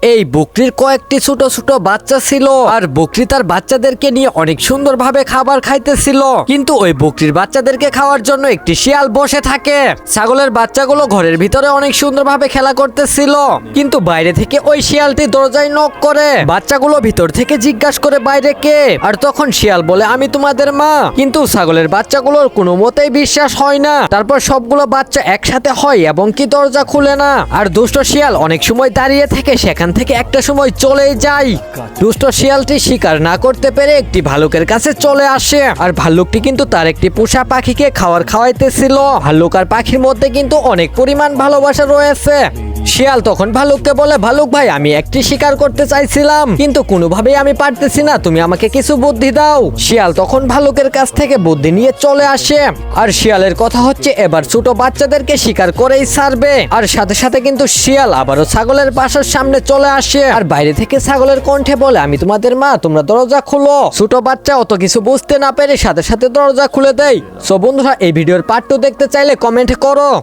এই বকরির কয়েকটি ছোট ছোট বাচ্চা ছিল আর বকরি তার বাচ্চাদেরকে নিয়ে অনেক সুন্দরভাবে খাবার খাইতেছিল। কিন্তু ওই বকরির বাচ্চাদেরকে খাওয়ার জন্য একটি শিয়াল বসে থাকে। ছাগলের বাচ্চাগুলো ঘরের ভিতরে অনেক সুন্দরভাবে খেলা করতেছিল, কিন্তু বাইরে থেকে ওই শিয়ালটি দরজায় নক করে। বাচ্চাগুলো ভিতর থেকে জিজ্ঞাসা করে বাইরে কে, আর তখন শিয়াল বলে আমি তোমাদের মা। কিন্তু ছাগলের বাচ্চাগুলোর কোনো মতেই বিশ্বাস হয় না। তারপর সবগুলো বাচ্চা একসাথে হয় এবং কি দরজা খুলে না। আর দুষ্ট শিয়াল অনেক সময় দাঁড়িয়ে থেকে সেখান থেকে একটা সময় চলে যায়। দুষ্ট শিয়ালটি শিকার না করতে পেরে একটি ভালুকের কাছে চলে আসে। আর ভাল্লুকটি কিন্তু তার একটি পোষা পাখিকে খাওয়াইতেছিল। ভাল্লুক আর পাখির মধ্যে কিন্তু অনেক পরিমাণ ভালোবাসা রয়েছে। শিয়াল তখন ভালুককে বলে, ভালুক ভাই আমি একটি শিকার করতে চাইছিলাম, কিন্তু কোনোভাবেই আমি পারতেছি না, তুমি আমাকে কিছু বুদ্ধি দাও। শিয়াল তখন ভালুকের কাছ থেকে বুদ্ধি নিয়ে চলে আসে। আর শিয়ালের কথা হচ্ছে এবার ছোট বাচ্চাদেরকে শিকার করেই ছাড়বে। আর সাথে সাথে কিন্তু শিয়াল আবারও ছাগলের বাসার সামনে চলে আসে। আর বাইরে থেকে ছাগলের কণ্ঠে বলে আমি তোমাদের মা, তোমরা দরজা খুলো। ছোট বাচ্চা অত কিছু বুঝতে না পেরে সাথে সাথে দরজা খুলে দেয়। সো বন্ধুরা, এই ভিডিওর পার্ট 2 দেখতে চাইলে কমেন্ট করো।